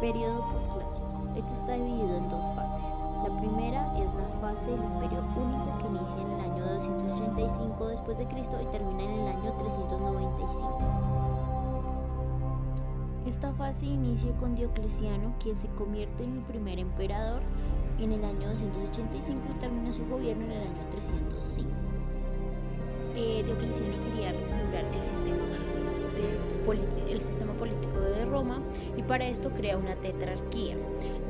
Periodo posclásico. Este está dividido en dos fases. La primera es la fase del Imperio Único, que inicia en el año 285 después de Cristo y termina en el año 395. Esta fase inicia con Diocleciano, quien se convierte en el primer emperador en el año 285 y termina su gobierno en el año 305. Diocleciano quería restaurar el sistema político de Roma, y para esto crea una tetrarquía,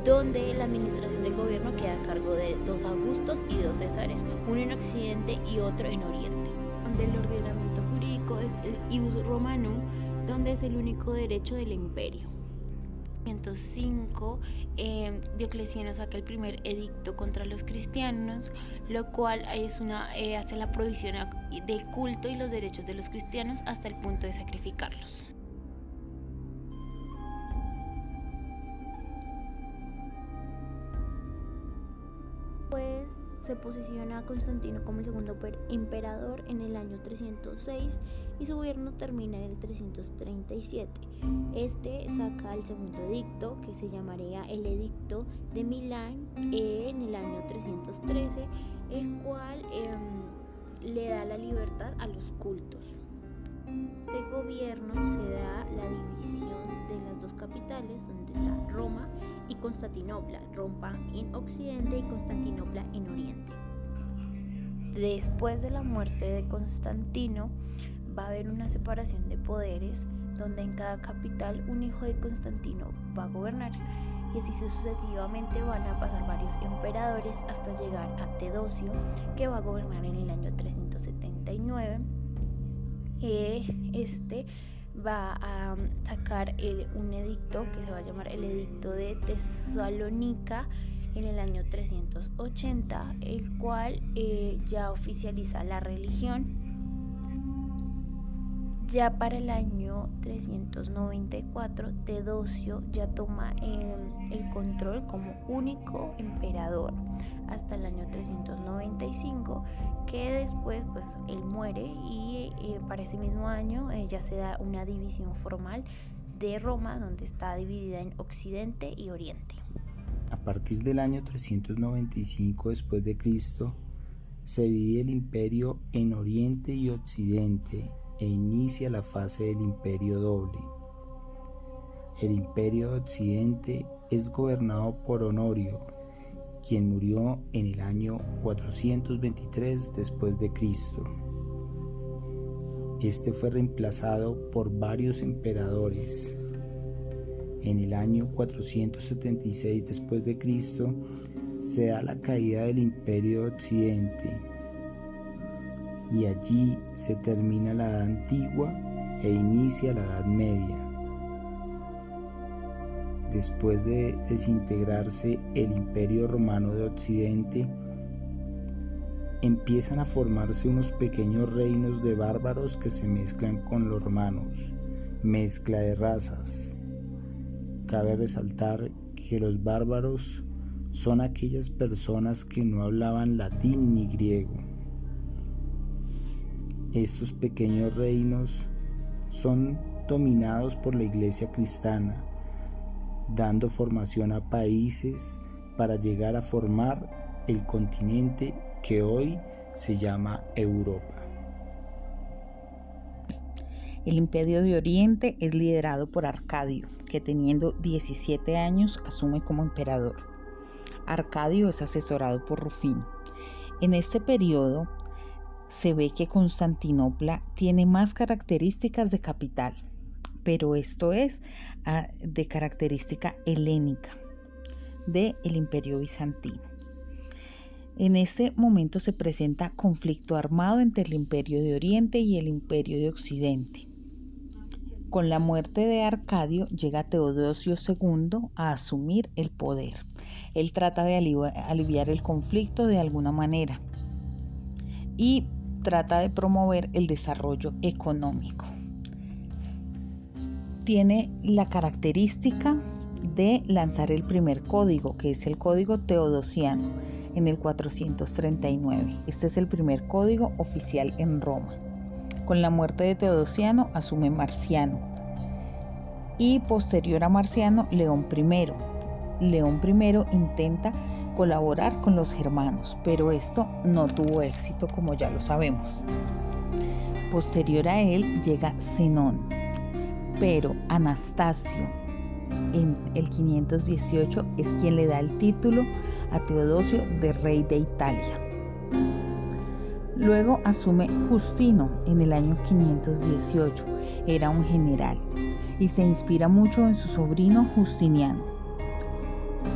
donde la administración del gobierno queda a cargo de 2 Augustos y 2 Césares, uno en Occidente y otro en Oriente. Donde el ordenamiento jurídico es el ius romanum, donde es el único derecho del imperio. En 305, Diocleciano saca el primer edicto contra los cristianos, lo cual hace la prohibición del culto y los derechos de los cristianos hasta el punto de sacrificarlos. Pues se posiciona a Constantino como el segundo emperador en el año 306 y su gobierno termina en el 337. Este saca el segundo edicto, que se llamaría el Edicto de Milán, en el año 313, el cual le da la libertad a los cultos. Este gobierno se da la división de las dos capitales, donde está Roma y Constantinopla, Roma en Occidente y Constantinopla en Oriente. Después de la muerte de Constantino, va a haber una separación de poderes, donde en cada capital un hijo de Constantino va a gobernar, y así sucesivamente van a pasar varios emperadores hasta llegar a Teodosio, que va a gobernar en el año 379. Este va a sacar un edicto que se va a llamar el Edicto de Tesalónica en el año 380, el cual ya oficializa la religión. Ya para el año 394, Teodosio ya toma el control como único emperador hasta el año 395, que después pues él muere, y para ese mismo año ya se da una división formal de Roma, donde está dividida en Occidente y Oriente. A partir del año 395 después de Cristo, se divide el imperio en Oriente y Occidente e inicia la fase del imperio doble. El imperio de Occidente es gobernado por Honorio, quien murió en el año 423 después de Cristo. Este fue reemplazado por varios emperadores. En el año 476 después de Cristo se da la caída del imperio de Occidente, y allí se termina la Edad Antigua e inicia la Edad Media. Después de desintegrarse el Imperio Romano de Occidente, empiezan a formarse unos pequeños reinos de bárbaros que se mezclan con los romanos, mezcla de razas. Cabe resaltar que los bárbaros son aquellas personas que no hablaban latín ni griego. Estos pequeños reinos son dominados por la Iglesia cristiana, dando formación a países para llegar a formar el continente que hoy se llama Europa. El Imperio de Oriente es liderado por Arcadio, que teniendo 17 años asume como emperador. Arcadio es asesorado por Rufino. En este periodo se ve que Constantinopla tiene más características de capital, pero esto es de característica helénica del Imperio Bizantino. En este momento se presenta conflicto armado entre el Imperio de Oriente y el Imperio de Occidente. Con la muerte de Arcadio llega Teodosio II a asumir el poder. Él trata de aliviar el conflicto de alguna manera y trata de promover el desarrollo económico. Tiene la característica de lanzar el primer código, que es el Código Teodosiano, en el 439. Este es el primer código oficial en Roma. Con la muerte de Teodosiano asume Marciano. y posterior a Marciano, León I. León I intenta colaborar con los germanos, pero esto no tuvo éxito, como ya lo sabemos. Posterior a él llega Zenón, pero Anastasio en el 518 es quien le da el título a Teodosio de rey de Italia. Luego asume Justino en el año 518, era un general y se inspira mucho en su sobrino Justiniano.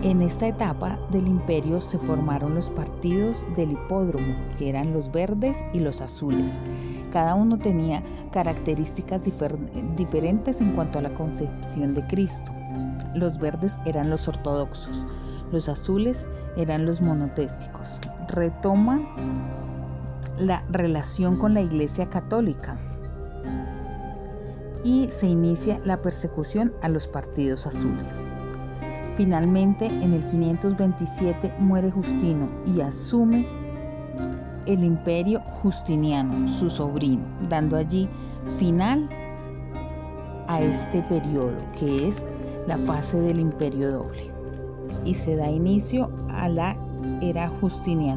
En esta etapa del imperio se formaron los partidos del hipódromo, que eran los verdes y los azules. Cada uno tenía características diferentes en cuanto a la concepción de Cristo. Los verdes eran los ortodoxos, los azules eran los monoteísticos. Retoma la relación con la Iglesia Católica y se inicia la persecución a los partidos azules. Finalmente, en el 527 muere Justino y asume el imperio Justiniano, su sobrino, dando allí final a este periodo, que es la fase del imperio doble, y se da inicio a la era justiniana.